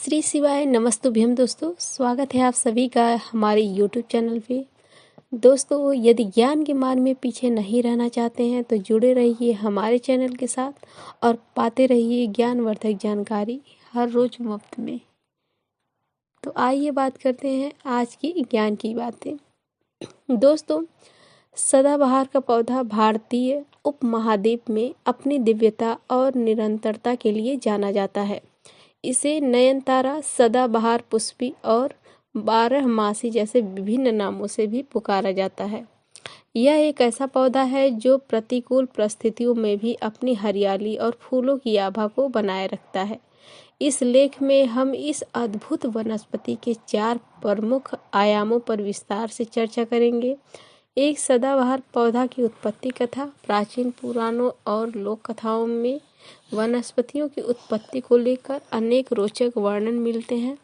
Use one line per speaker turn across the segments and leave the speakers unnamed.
श्री शिवाय नमस्तुभ्यम। दोस्तों, स्वागत है आप सभी का हमारे यूट्यूब चैनल पे। दोस्तों, यदि ज्ञान के मार्ग में पीछे नहीं रहना चाहते हैं तो जुड़े रहिए हमारे चैनल के साथ और पाते रहिए ज्ञानवर्धक जानकारी हर रोज मुफ्त में। तो आइए बात करते हैं आज की ज्ञान की बातें। दोस्तों, सदाबहार का पौधा भारतीय उपमहाद्वीप में अपनी दिव्यता और निरंतरता के लिए जाना जाता है। इसे नयनतारा, सदाबहार पुष्पी और बारहमासी जैसे विभिन्न नामों से भी पुकारा जाता है। यह एक ऐसा पौधा है जो प्रतिकूल परिस्थितियों में भी अपनी हरियाली और फूलों की आभा को बनाए रखता है। इस लेख में हम इस अद्भुत वनस्पति के 4 प्रमुख आयामों पर विस्तार से चर्चा करेंगे। एक सदाबहार पौधा की उत्पत्ति कथा। प्राचीन पुराणों और लोक कथाओं में वनस्पतियों की उत्पत्ति को लेकर अनेक रोचक वर्णन मिलते हैं।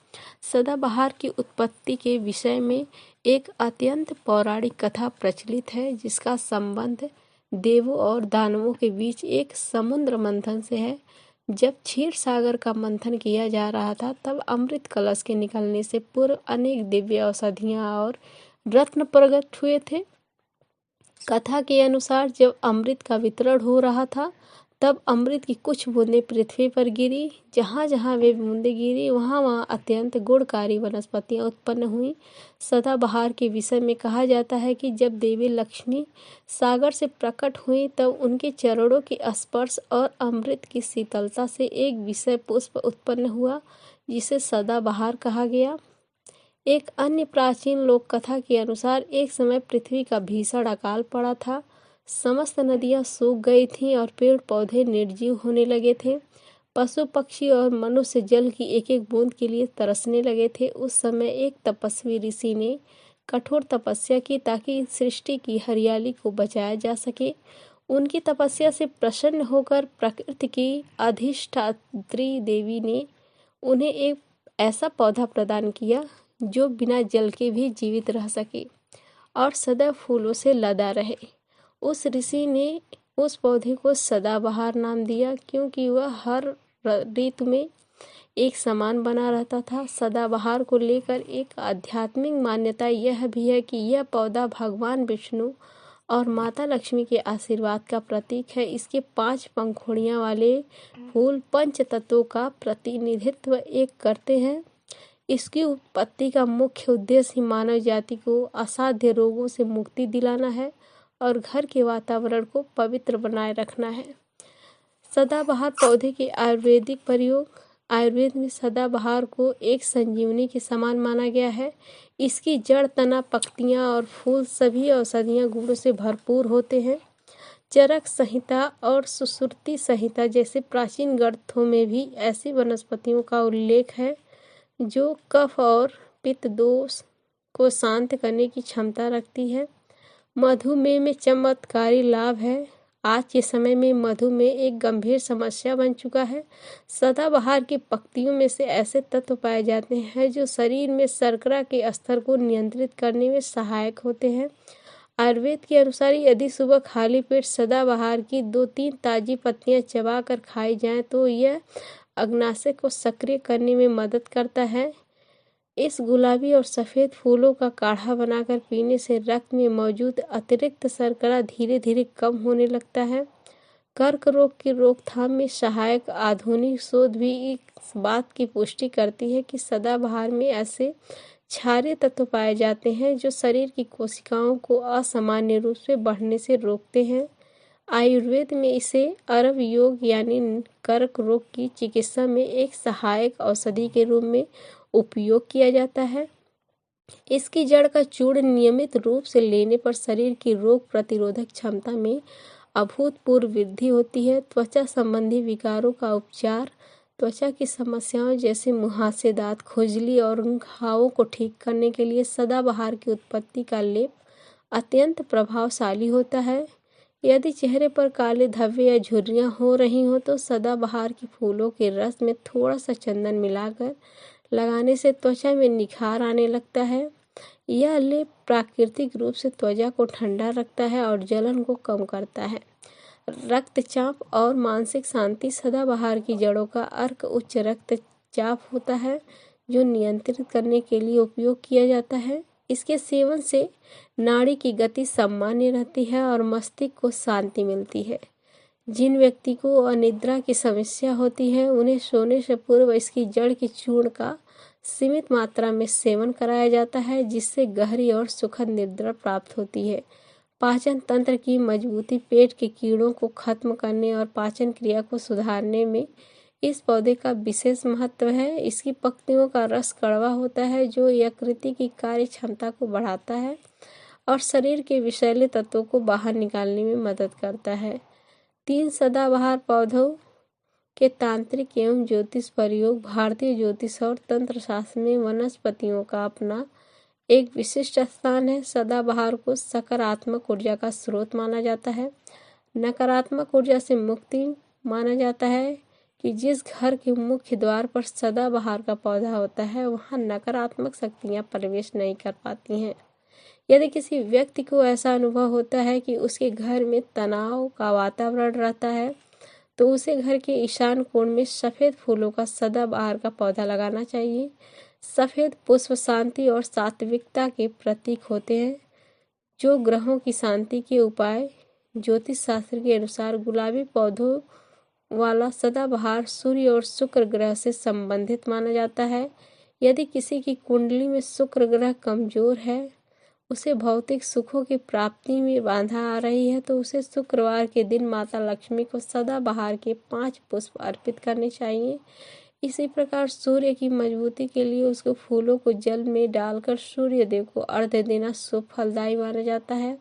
सदाबहार की उत्पत्ति के विषय में एक अत्यंत पौराणिक कथा प्रचलित है, जिसका संबंध देवों और दानवों के बीच एक समुद्र मंथन से है। जब क्षीर सागर का मंथन किया जा रहा था, तब अमृत कलश के निकलने से पूर्व अनेक दिव्य औषधियां और रत्न प्रकट हुए थे। कथा के अनुसार जब अमृत का वितरण हो रहा था, तब अमृत की कुछ बूंदें पृथ्वी पर गिरी। जहाँ जहाँ वे बूंदें गिरी, वहाँ वहाँ अत्यंत गुणकारी वनस्पतियाँ उत्पन्न हुईं। सदाबहार के विषय में कहा जाता है कि जब देवी लक्ष्मी सागर से प्रकट हुई, तब उनके चरणों के स्पर्श और अमृत की शीतलता से एक विषय पुष्प उत्पन्न हुआ, जिसे सदाबहार कहा गया। एक अन्य प्राचीन लोक कथा के अनुसार एक समय पृथ्वी का भीषण अकाल पड़ा था। समस्त नदियां सूख गई थीं और पेड़ पौधे निर्जीव होने लगे थे। पशु पक्षी और मनुष्य जल की एक एक बूंद के लिए तरसने लगे थे। उस समय एक तपस्वी ऋषि ने कठोर तपस्या की ताकि सृष्टि की हरियाली को बचाया जा सके। उनकी तपस्या से प्रसन्न होकर प्रकृति की अधिष्ठात्री देवी ने उन्हें एक ऐसा पौधा प्रदान किया जो बिना जल के भी जीवित रह सके और सदा फूलों से लदा रहे। उस ऋषि ने उस पौधे को सदाबहार नाम दिया, क्योंकि वह हर ऋतु में एक समान बना रहता था। सदाबहार को लेकर एक आध्यात्मिक मान्यता यह भी है कि यह पौधा भगवान विष्णु और माता लक्ष्मी के आशीर्वाद का प्रतीक है। इसके 5 पंखुड़ियां वाले फूल पंच तत्वों का प्रतिनिधित्व करते हैं। इसकी उत्पत्ति का मुख्य उद्देश्य मानव जाति को असाध्य रोगों से मुक्ति दिलाना है और घर के वातावरण को पवित्र बनाए रखना है। सदाबहार पौधे के आयुर्वेदिक प्रयोग। आयुर्वेद में सदाबहार को एक संजीवनी के समान माना गया है। इसकी जड़, तना, पत्तियां और फूल सभी औषधीय गुणों से भरपूर होते हैं। चरक संहिता और सुश्रुति संहिता जैसे प्राचीन ग्रंथों में भी ऐसी वनस्पतियों का उल्लेख है जो कफ और पित्त दोष को शांत करने की क्षमता रखती है। मधुमेह में चमत्कारी लाभ है। आज के समय में मधुमेह एक गंभीर समस्या बन चुका है। सदाबहार की पत्तियों में से ऐसे तत्व पाए जाते हैं जो शरीर में शर्करा के स्तर को नियंत्रित करने में सहायक होते हैं। आयुर्वेद के अनुसार यदि सुबह खाली पेट सदाबहार की 2-3 ताज़ी पत्तियां चबाकर खाई जाएं तो यह अग्नाशय को सक्रिय करने में मदद करता है। इस गुलाबी और सफ़ेद फूलों का काढ़ा बनाकर पीने से रक्त में मौजूद अतिरिक्त शर्करा धीरे धीरे कम होने लगता है। कर्क रोग की रोकथाम में सहायक आधुनिक शोध भी इस बात की पुष्टि करती है कि सदाबहार में ऐसे क्षारीय तत्व पाए जाते हैं जो शरीर की कोशिकाओं को असामान्य रूप से बढ़ने से रोकते हैं। आयुर्वेद में इसे अरब योग यानी कर्क रोग की चिकित्सा में एक सहायक औषधि के रूप में उपयोग किया जाता है। इसकी जड़ का चूर्ण नियमित रूप से लेने पर शरीर की रोग प्रतिरोधक क्षमता में अभूतपूर्व वृद्धि होती है। त्वचा संबंधी विकारों का उपचार। त्वचा की समस्याओं जैसे मुहासे, दांत, खुजली और घावों को ठीक करने के लिए सदाबहार की उत्पत्ति का लेप अत्यंत प्रभावशाली होता है। यदि चेहरे पर काले धब्बे या झुर्रियां हो रही हों तो सदाबहार के फूलों के रस में थोड़ा सा चंदन मिलाकर लगाने से त्वचा में निखार आने लगता है। यह लेप प्राकृतिक रूप से त्वचा को ठंडा रखता है और जलन को कम करता है। रक्तचाप और मानसिक शांति। सदाबहार की जड़ों का अर्क उच्च रक्तचाप चाप होता है जो नियंत्रित करने के लिए उपयोग किया जाता है। इसके सेवन से नाड़ी की गति सामान्य रहती है और मस्तिष्क को शांति मिलती है। जिन व्यक्ति को अनिद्रा की समस्या होती है उन्हें सोने से पूर्व इसकी जड़ के चूर्ण का सीमित मात्रा में सेवन कराया जाता है, जिससे गहरी और सुखद निद्रा प्राप्त होती है। पाचन तंत्र की मजबूती, पेट के कीड़ों को खत्म करने और पाचन क्रिया को सुधारने में इस पौधे का विशेष महत्व है। इसकी पत्तियों का रस कड़वा होता है जो यकृत की कार्य क्षमता को बढ़ाता है और शरीर के विषैले तत्वों को बाहर निकालने में मदद करता है। 3 सदाबहार पौधों के तांत्रिक एवं ज्योतिष प्रयोग। भारतीय ज्योतिष और तंत्र शास्त्र में वनस्पतियों का अपना एक विशिष्ट स्थान है। सदाबहार को सकारात्मक ऊर्जा का स्रोत माना जाता है। नकारात्मक ऊर्जा से मुक्ति माना जाता है कि जिस घर के मुख्य द्वार पर सदाबहार का पौधा होता है वहां नकारात्मक शक्तियां प्रवेश नहीं कर पाती हैं। यदि किसी व्यक्ति को ऐसा अनुभव होता है कि उसके घर में तनाव का वातावरण रहता है तो उसे घर के ईशान कोण में सफेद फूलों का सदाबहार का पौधा लगाना चाहिए। सफेद पुष्प शांति और सात्विकता के प्रतीक होते हैं। जो ग्रहों की शांति के उपाय। ज्योतिष शास्त्र के अनुसार गुलाबी पौधों वाला सदाबहार सूर्य और शुक्र ग्रह से संबंधित माना जाता है। यदि किसी की कुंडली में शुक्र ग्रह कमजोर है, उसे भौतिक सुखों की प्राप्ति में बाधा आ रही है, तो उसे शुक्रवार के दिन माता लक्ष्मी को सदाबहार के 5 पुष्प अर्पित करने चाहिए। इसी प्रकार सूर्य की मजबूती के लिए उसको फूलों को जल में डालकर सूर्य देव को अर्घ्य देना शुभ फलदायी माना जाता है।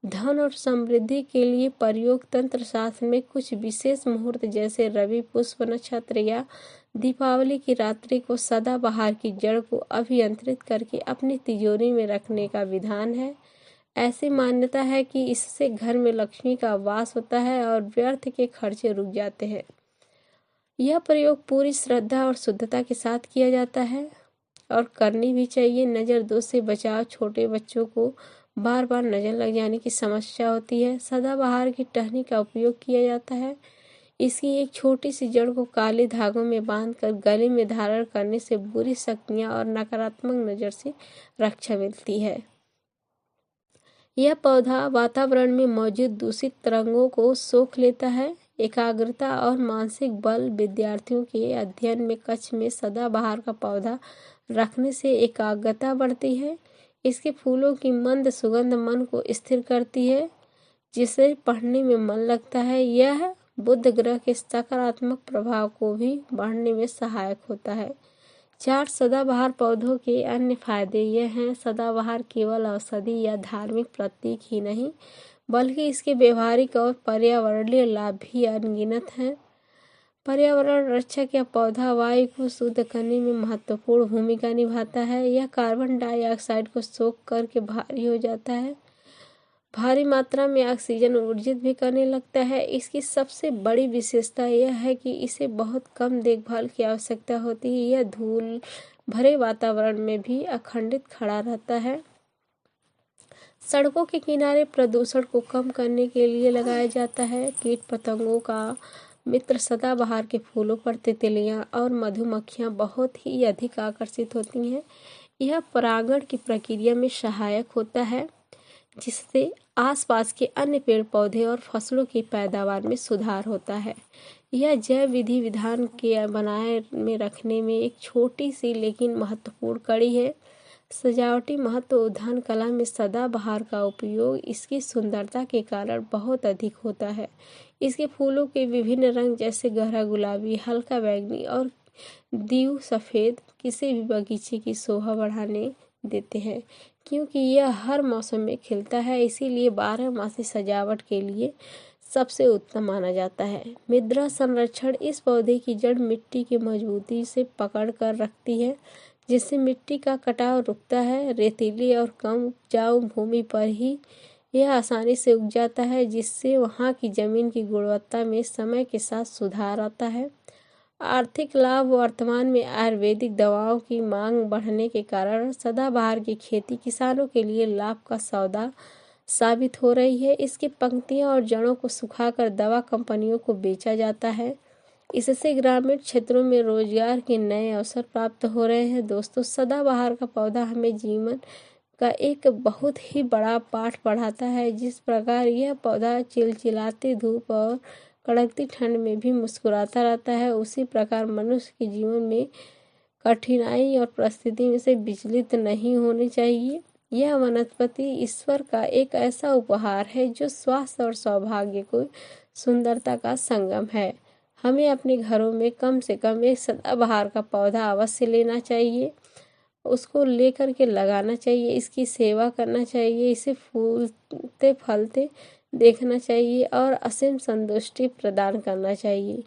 धन और समृद्धि के लिए प्रयोग। तंत्र शास्त्र में कुछ विशेष मुहूर्त जैसे रवि पुष्प नक्षत्र या दीपावली की रात्रि को सदाबहार की जड़ को अभियंत्रित करके अपनी तिजोरी में रखने का विधान है। ऐसी मान्यता है कि इससे घर में लक्ष्मी का वास होता है और व्यर्थ के खर्चे रुक जाते हैं। यह प्रयोग पूरी श्रद्धा और शुद्धता के साथ किया जाता है और करनी भी चाहिए। नज़र दोष से बचाव। छोटे बच्चों को बार बार नज़र लग जाने की समस्या होती है। सदाबहार की टहनी का उपयोग किया जाता है। इसकी एक छोटी सी जड़ को काले धागों में बांधकर गले में धारण करने से बुरी शक्तियां और नकारात्मक नज़र से रक्षा मिलती है। यह पौधा वातावरण में मौजूद दूषित तरंगों को सोख लेता है। एकाग्रता और मानसिक बल। विद्यार्थियों के अध्ययन में कक्ष में सदाबहार का पौधा रखने से एकाग्रता बढ़ती है। इसके फूलों की मंद सुगंध मन को स्थिर करती है, जिससे पढ़ने में मन लगता है। यह बुध ग्रह के सकारात्मक प्रभाव को भी बढ़ने में सहायक होता है। 4 सदाबहार पौधों के अन्य फायदे यह हैं। सदाबहार केवल औषधि या धार्मिक प्रतीक ही नहीं, बल्कि इसके व्यवहारिक और पर्यावरणीय लाभ भी अनगिनत हैं। पर्यावरण रक्षक यह पौधा वायु को शुद्ध करने में महत्वपूर्ण भूमिका निभाता है। यह कार्बन डाइऑक्साइड को सोख करके भारी हो जाता है। भारी मात्रा में ऑक्सीजन ऊर्जित भी करने लगता है। इसकी सबसे बड़ी विशेषता यह है कि इसे बहुत कम देखभाल की आवश्यकता होती है। यह धूल भरे वातावरण में भी अखंडित खड़ा रहता है। सड़कों के किनारे प्रदूषण को कम करने के लिए लगाया जाता है। कीट पतंगों का मित्र सदाबहार के फूलों पर तितलियां और मधुमक्खियां बहुत ही अधिक आकर्षित होती हैं। यह परागण की प्रक्रिया में सहायक होता है, जिससे आसपास के अन्य पेड़ पौधे और फसलों की पैदावार में सुधार होता है। यह जैव विधि विधान के बनाए में रखने में एक छोटी सी लेकिन महत्वपूर्ण कड़ी है। सजावटी महत्व। उद्यान कला में सदाबहार का उपयोग इसकी सुंदरता के कारण बहुत अधिक होता है। इसके फूलों के विभिन्न रंग जैसे गहरा गुलाबी, हल्का बैंगनी और दीव सफ़ेद किसी भी बगीचे की शोभा बढ़ाने देते हैं। क्योंकि यह हर मौसम में खिलता है, इसीलिए 12 मासी सजावट के लिए सबसे उत्तम माना जाता है। मृदा संरक्षण। इस पौधे की जड़ मिट्टी की मजबूती से पकड़ कर रखती है, जिससे मिट्टी का कटाव रुकता है। रेतीली और कम उपजाऊ भूमि पर ही यह आसानी से उग जाता है, जिससे वहाँ की जमीन की गुणवत्ता में समय के साथ सुधार आता है। आर्थिक लाभ। वर्तमान में आयुर्वेदिक दवाओं की मांग बढ़ने के कारण सदाबहार की खेती किसानों के लिए लाभ का सौदा साबित हो रही है। इसकी पंक्तियां और जड़ों को सुखाकर दवा कंपनियों को बेचा जाता है इससे ग्रामीण क्षेत्रों में रोजगार के नए अवसर प्राप्त हो रहे हैं। दोस्तों, सदाबहार का पौधा हमें जीवन का एक बहुत ही बड़ा पाठ पढ़ाता है। जिस प्रकार यह पौधा चिलचिलाती धूप और कड़कती ठंड में भी मुस्कुराता रहता है, उसी प्रकार मनुष्य के जीवन में कठिनाई और परिस्थिति में से विचलित नहीं होनी चाहिए। यह वनस्पति ईश्वर का एक ऐसा उपहार है जो स्वास्थ्य और सौभाग्य को सुंदरता का संगम है। हमें अपने घरों में कम से कम एक सदाबहार का पौधा अवश्य लेना चाहिए, उसको लेकर के लगाना चाहिए, इसकी सेवा करना चाहिए, इसे फूलते फलते देखना चाहिए और असीम संतुष्टि प्रदान करना चाहिए।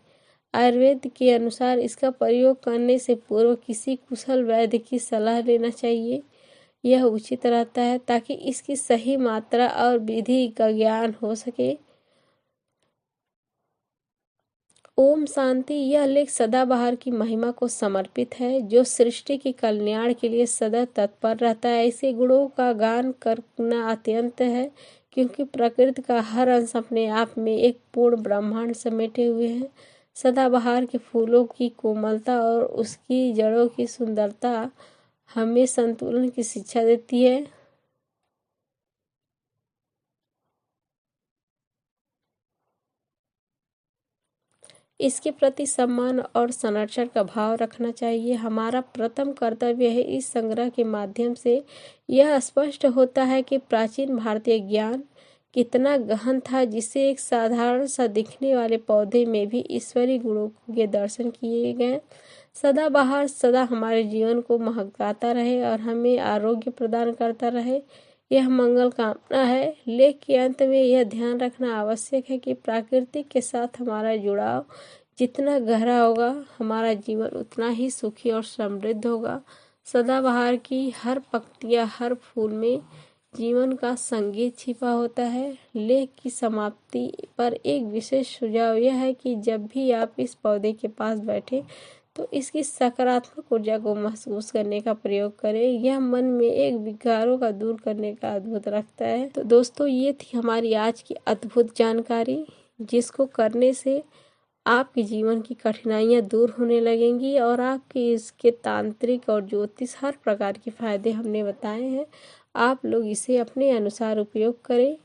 आयुर्वेद के अनुसार इसका प्रयोग करने से पूर्व किसी कुशल वैद्य की सलाह लेना चाहिए। यह उचित रहता है ताकि इसकी सही मात्रा और विधि का ज्ञान हो सके। ओम शांति। यह लेख सदाबहार की महिमा को समर्पित है, जो सृष्टि के कल्याण के लिए सदा तत्पर रहता है। ऐसे गुणों का गान करना अत्यंत है, क्योंकि प्रकृति का हर अंश अपने आप में एक पूर्ण ब्रह्मांड समेटे हुए है। सदाबहार के फूलों की कोमलता और उसकी जड़ों की सुंदरता हमें संतुलन की शिक्षा देती है। इसके प्रति सम्मान और संरक्षण का भाव रखना चाहिए। हमारा प्रथम कर्तव्य है। इस संग्रह के माध्यम से यह स्पष्ट होता है कि प्राचीन भारतीय ज्ञान कितना गहन था, जिससे एक साधारण सा दिखने वाले पौधे में भी ईश्वरीय गुणों के दर्शन किए गए। सदाबहार सदा हमारे जीवन को महकाता रहे और हमें आरोग्य प्रदान करता रहे, यह मंगल कामना है। लेख के अंत में यह ध्यान रखना आवश्यक है कि प्रकृति के साथ हमारा जुड़ाव जितना गहरा होगा, हमारा जीवन उतना ही सुखी और समृद्ध होगा। सदाबहार की हर पत्तियां, हर फूल में जीवन का संगीत छिपा होता है। लेख की समाप्ति पर एक विशेष सुझाव यह है कि जब भी आप इस पौधे के पास बैठे तो इसकी सकारात्मक ऊर्जा को महसूस करने का प्रयोग करें। यह मन में एक विकारों का दूर करने का अद्भुत रखता है। तो दोस्तों, ये थी हमारी आज की अद्भुत जानकारी, जिसको करने से आपके जीवन की कठिनाइयां दूर होने लगेंगी और आपके इसके तांत्रिक और ज्योतिष हर प्रकार के फायदे हमने बताए हैं। आप लोग इसे अपने अनुसार उपयोग करें।